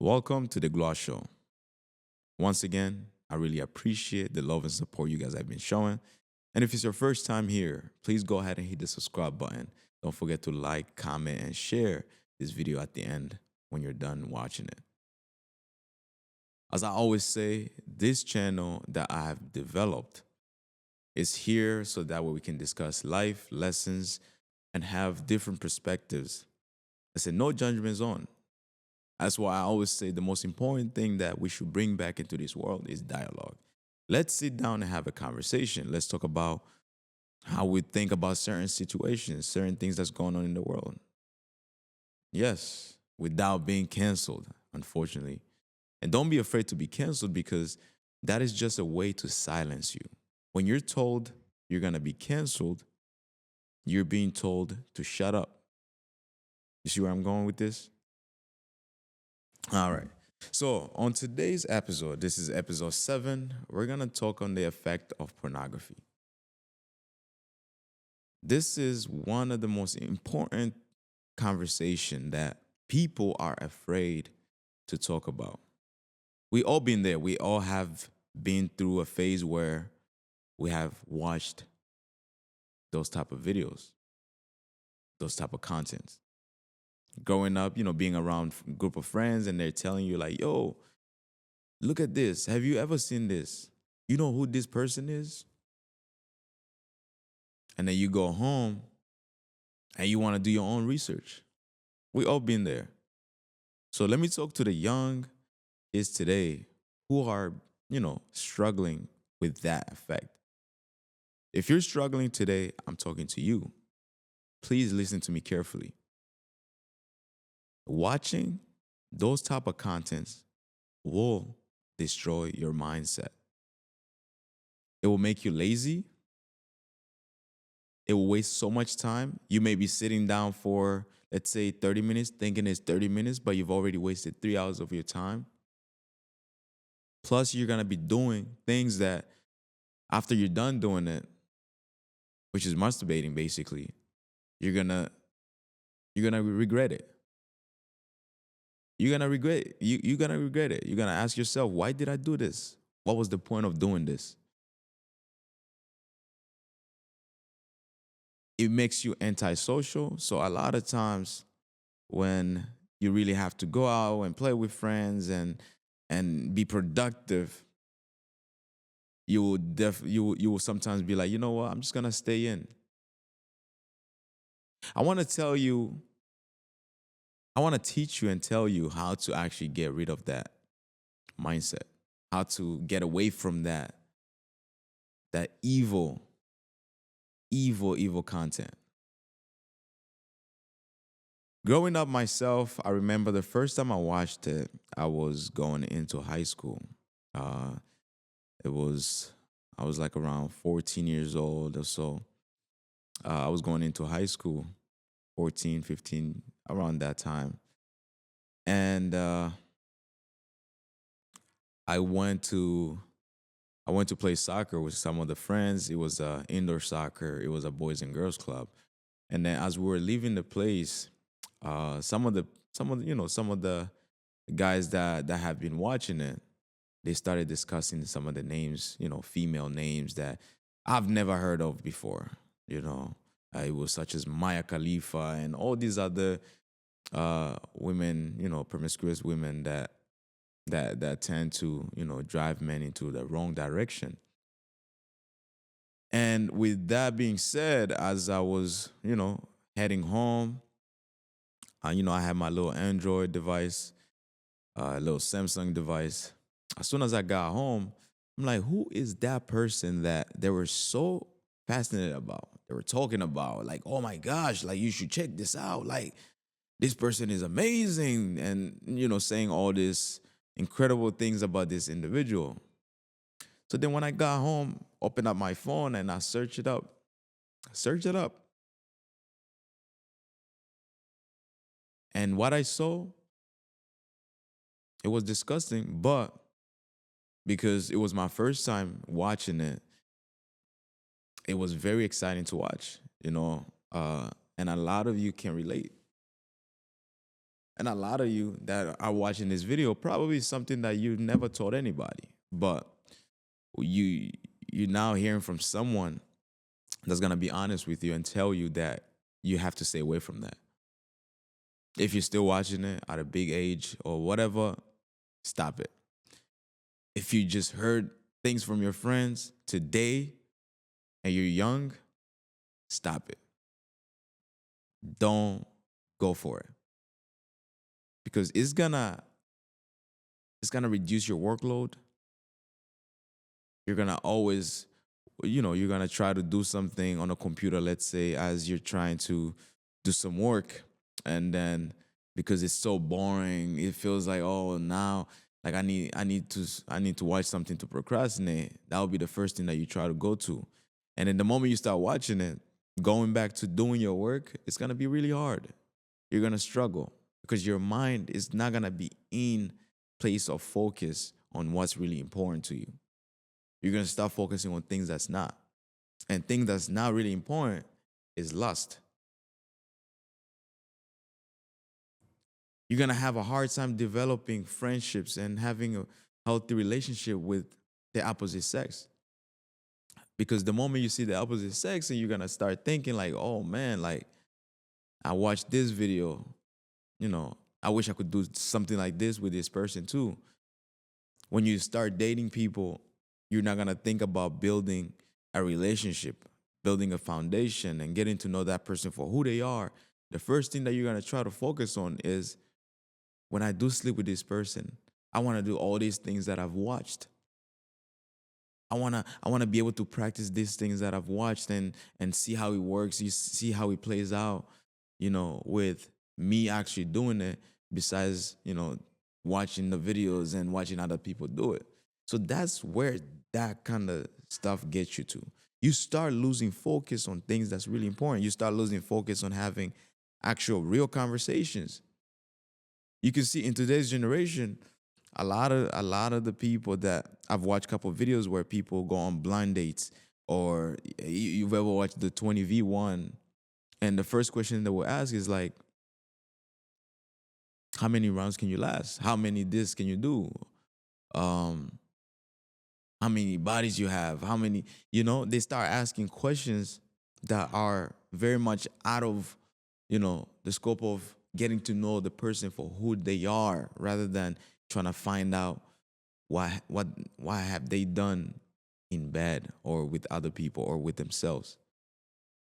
Welcome to the Gloss Show. Once again, I really appreciate the love and support you guys have been showing. And if it's your first time here, please go ahead and hit the subscribe button. Don't forget to like, comment, and share this video at the end when you're done watching it. As I always say, this channel that I have developed is here so that way we can discuss life, lessons, and have different perspectives. I said, no judgment zone. That's why I always say the most important thing that we should bring back into this world is dialogue. Let's sit down and have a conversation. Let's talk about how we think about certain situations, certain things that's going on in the world. Yes, without being canceled, unfortunately. And don't be afraid to be canceled because that is just a way to silence you. When you're told you're going to be canceled, you're being told to shut up. You see where I'm going with this? All right. So, on today's episode, this is episode 7, we're going to talk on the effect of pornography. This is one of the most important conversation that people are afraid to talk about. We all been there. We all have been through a phase where we have watched those type of videos, those type of contents. Growing up, being around a group of friends and they're telling you like, yo, look at this. Have you ever seen this? You know who this person is? And then you go home and you want to do your own research. We all been there. So let me talk to the young is today who are, struggling with that effect. If you're struggling today, I'm talking to you. Please listen to me carefully. Watching those type of contents will destroy your mindset. It will make you lazy. It will waste so much time. You may be sitting down for, let's say, 30 minutes, thinking it's 30 minutes, but you've already wasted 3 hours of your time. Plus, you're going to be doing things that after you're done doing it, which is masturbating basically, you're going to regret it. You're going to regret it. You're going to regret it. You're going to ask yourself, why did I do this? What was the point of doing this? It makes you antisocial. So a lot of times when you really have to go out and play with friends and be productive, you will sometimes be like, you know what, I'm just gonna stay in. I want to tell you, I want to teach you and tell you how to actually get rid of that mindset, how to get away from that evil content. Growing up myself, I remember the first time I watched it, I was going into high school. Uh, I was like around 14 years old or so. I was going into high school, 14, 15, around that time. And I went to I went to play soccer with some of the friends. It was indoor soccer. It was a boys and girls club. And then as we were leaving the place, some of the guys that have been watching it, they started discussing some of the names, female names that I've never heard of before. It was such as Maya Khalifa and all these other women, promiscuous women that tend to, drive men into the wrong direction. And with that being said, as I was, heading home, I had my little Android device, a little Samsung device. As soon as I got home, I'm like, who is that person that they were so fascinated about? They were talking about, like, oh my gosh, like, you should check this out. Like, this person is amazing. And, saying all this incredible things about this individual. So then when I got home, opened up my phone and I searched it up. And what I saw, it was disgusting, but because it was my first time watching it, it was very exciting to watch, and a lot of you can relate. And a lot of you that are watching this video probably something that you never told anybody, but you you're now hearing from someone that's gonna be honest with you and tell you that you have to stay away from that. If you're still watching it at a big age or whatever, stop it. If you just heard things from your friends today and you're young, stop it. Don't go for it because it's gonna reduce your workload. You're gonna always, you're gonna try to do something on a computer, let's say, as you're trying to do some work, and then because it's so boring, it feels like, oh, now like I need to watch something to procrastinate. That would be the first thing that you try to go to, and then the moment you start watching it, going back to doing your work, it's gonna be really hard. You're gonna struggle because your mind is not gonna be in place of focus on what's really important to you. You're gonna start focusing on things that's not. And things that's not really important is lust. You're gonna have a hard time developing friendships and having a healthy relationship with the opposite sex. Because the moment you see the opposite sex and you're gonna start thinking like, oh man, like I watched this video, I wish I could do something like this with this person too. When you start dating people, you're not gonna think about building a relationship, building a foundation, and getting to know that person for who they are. The first thing that you're gonna try to focus on is when I do sleep with this person, I wanna do all these things that I've watched. I wanna be able to practice these things that I've watched and see how it works. You see how it plays out, with me actually doing it, besides, watching the videos and watching other people do it. So that's where that kind of stuff gets you to. You start losing focus on things that's really important. You start losing focus on having actual real conversations. You can see in today's generation, a lot of the people that I've watched a couple of videos where people go on blind dates, or you've ever watched the 20v1, and the first question they will ask is like, how many rounds can you last? How many this can you do? Um, how many bodies you have? How many, they start asking questions that are very much out of, the scope of getting to know the person for who they are, rather than trying to find out why have they done in bed or with other people or with themselves,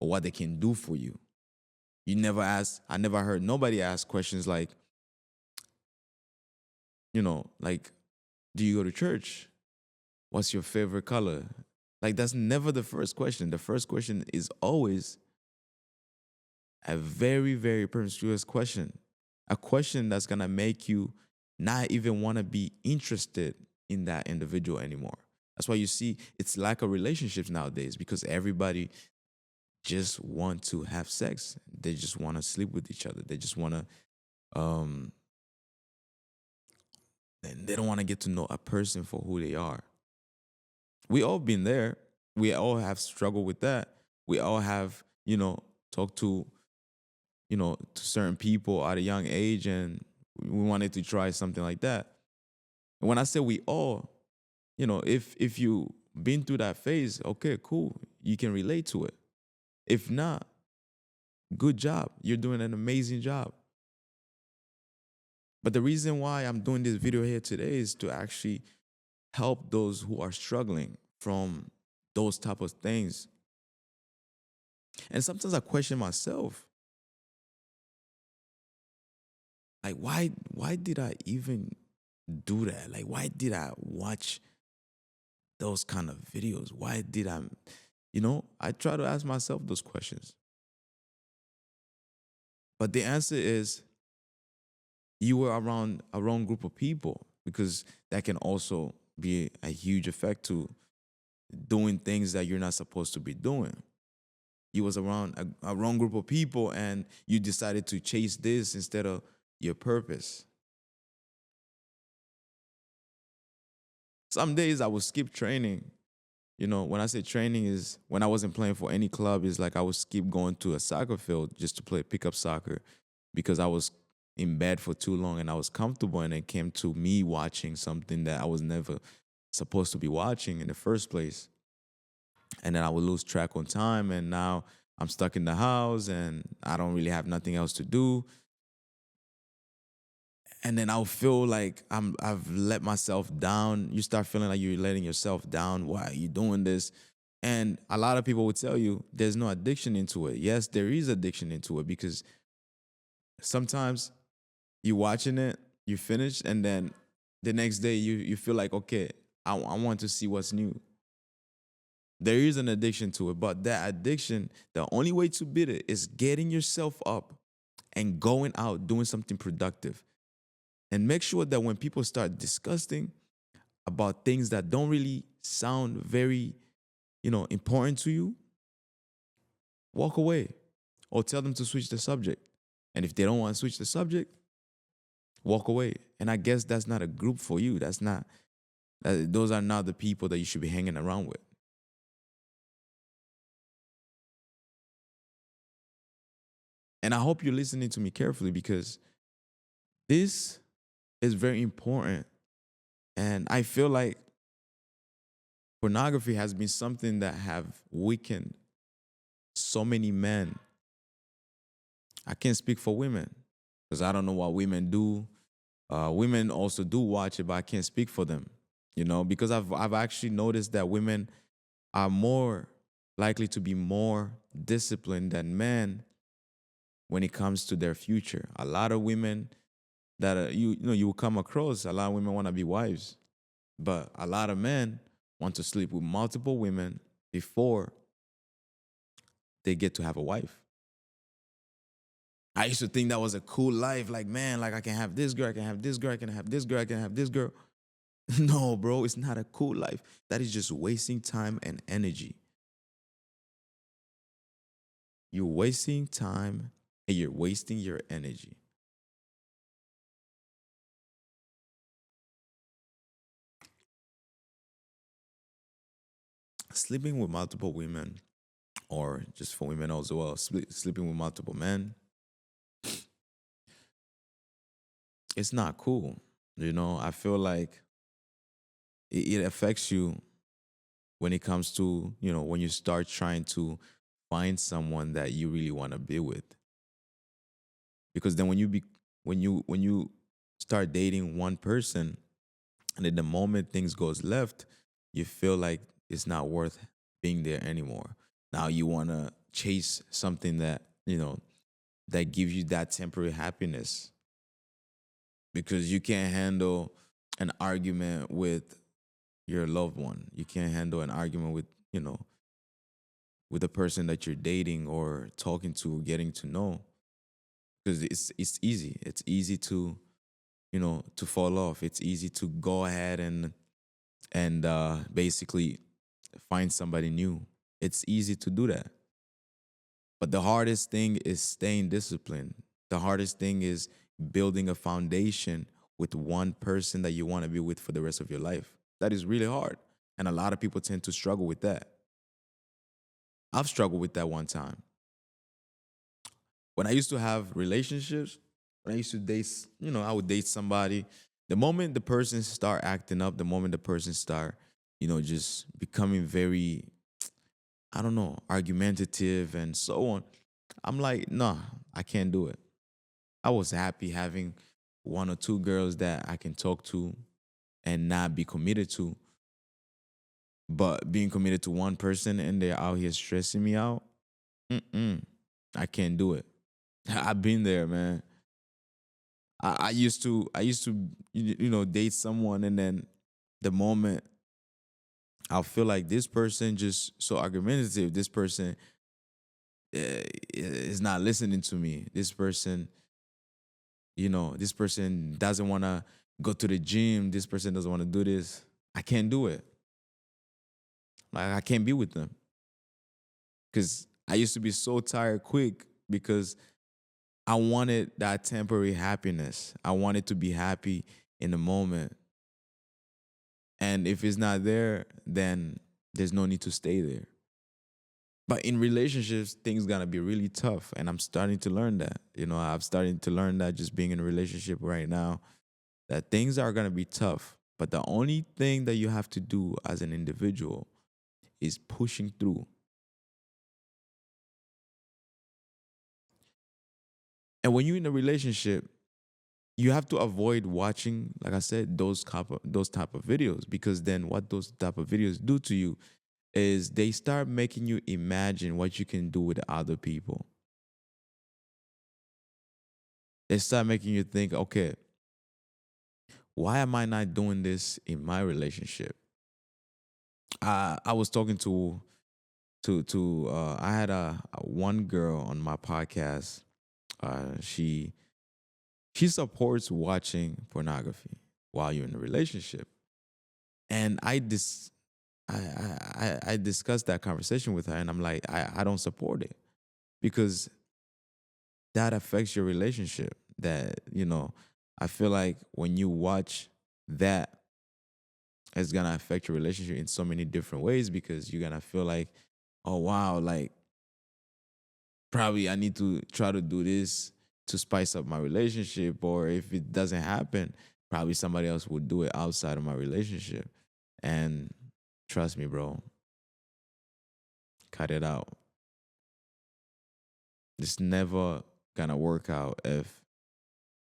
or what they can do for you. I never heard nobody ask questions like, like, do you go to church? What's your favorite color? Like, that's never the first question. The first question is always a very, very promiscuous question, a question that's gonna make you not even want to be interested in that individual anymore. That's why you see it's lack of relationships nowadays, because everybody just want to have sex. They just want to sleep with each other. They just want to, and they don't want to get to know a person for who they are. We all been there. We all have struggled with that. We all have, talked to certain people at a young age, and we wanted to try something like that. And when I say we all, if you been through that phase, okay, cool, you can relate to it. If not, good job. You're doing an amazing job. But the reason why I'm doing this video here today is to actually help those who are struggling from those type of things. And sometimes I question myself, like, why did I even do that? Like, why did I watch those kind of videos? Why did I try to ask myself those questions. But the answer is, you were around a wrong group of people, because that can also be a huge effect to doing things that you're not supposed to be doing. You was around a wrong group of people, and you decided to chase this instead of your purpose. Some days I would skip training. When I say training, is when I wasn't playing for any club, is like I would skip going to a soccer field just to play pickup soccer, because I was in bed for too long and I was comfortable, and it came to me watching something that I was never supposed to be watching in the first place. And then I would lose track on time, and now I'm stuck in the house and I don't really have nothing else to do. And then I'll feel like I've let myself down. You start feeling like you're letting yourself down. Why are you doing this? And a lot of people would tell you there's no addiction into it. Yes, there is addiction into it, because sometimes you watching it, you finish, and then the next day you feel like, okay, I want to see what's new. There is an addiction to it, but that addiction, the only way to beat it is getting yourself up and going out doing something productive. And make sure that when people start discussing about things that don't really sound very, important to you, walk away or tell them to switch the subject. And if they don't want to switch the subject, walk away. And I guess that's not a group for you. Those are not the people that you should be hanging around with. And I hope you're listening to me carefully, because this is very important. And I feel like pornography has been something that have weakened so many men. I can't speak for women because I don't know what women do. Women also do watch it, but I can't speak for them. Because I've actually noticed that women are more likely to be more disciplined than men when it comes to their future. A lot of women that you will come across, a lot of women want to be wives, but a lot of men want to sleep with multiple women before they get to have a wife. I used to think that was a cool life. Like, man, like I can have this girl, I can have this girl, I can have this girl, I can have this girl. No, bro, it's not a cool life. That is just wasting time and energy. You're wasting time and you're wasting your energy. Sleeping with multiple women, or just for women as well, sleeping with multiple men, it's not cool. I feel like it affects you when it comes to, when you start trying to find someone that you really want to be with. Because then when you start dating one person, and then the moment things goes left, you feel like it's not worth being there anymore. Now you want to chase something that gives you that temporary happiness, because you can't handle an argument with your loved one. You can't handle an argument with the person that you're dating or talking to, getting to know, because it's easy. It's easy to to fall off. It's easy to go ahead and basically find somebody new. It's easy to do that. But the hardest thing is staying disciplined. The hardest thing is building a foundation with one person that you want to be with for the rest of your life. That is really hard. And a lot of people tend to struggle with that. I've struggled with that one time. When I used to have relationships, when I used to date, I would date somebody. The moment the person start acting up, the moment the person start, just becoming very, I don't know, argumentative and so on, I'm like, nah, I can't do it. I was happy having one or two girls that I can talk to and not be committed to. But being committed to one person and they're out here stressing me out, mm-mm, I can't do it. I've been there, man. I used to date someone, and then the moment I'll feel like this person just so argumentative, this person is not listening to me. This person doesn't want to go to the gym. This person doesn't want to do this. I can't do it. Like, I can't be with them, because I used to be so tired quick, because I wanted that temporary happiness. I wanted to be happy in the moment. And if it's not there, then there's no need to stay there. But in relationships, things gonna be really tough. And I'm starting to learn that. I'm starting to learn that just being in a relationship right now, that things are gonna be tough. But the only thing that you have to do as an individual is pushing through. And when you're in a relationship, you have to avoid watching, like I said, those type of videos, because then what those type of videos do to you is they start making you imagine what you can do with other people. They start making you think, okay, why am I not doing this in my relationship? I was talking to I had a one girl on my podcast. She supports watching pornography while you're in a relationship, and I discussed that conversation with her, and I'm like, I don't support it, because that affects your relationship. I feel like when you watch that, it's gonna affect your relationship in so many different ways, because you're gonna feel like, oh wow, like probably I need to try to do this to spice up my relationship, or if it doesn't happen, probably somebody else would do it outside of my relationship. And trust me, bro, cut it out. It's never gonna work out if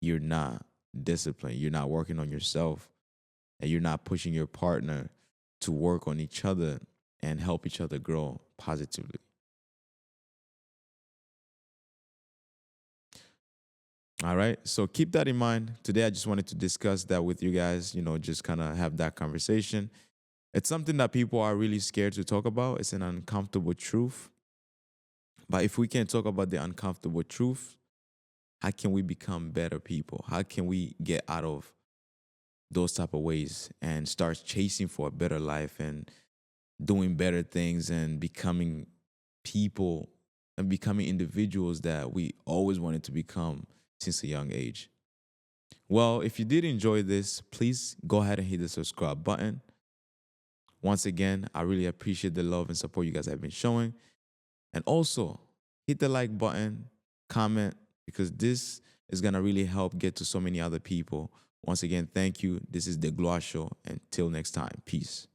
you're not disciplined, you're not working on yourself, and you're not pushing your partner to work on each other and help each other grow positively. All right. So keep that in mind. Today, I just wanted to discuss that with you guys, just kind of have that conversation. It's something that people are really scared to talk about. It's an uncomfortable truth. But if we can't talk about the uncomfortable truth, how can we become better people? How can we get out of those type of ways and start chasing for a better life and doing better things and becoming people and becoming individuals that we always wanted to become since a young age? Well, if you did enjoy this, please go ahead and hit the subscribe button. Once again, I really appreciate the love and support you guys have been showing. And also, hit the like button, comment, because this is going to really help get to so many other people. Once again, thank you. This is The Gloire Show. Until next time, peace.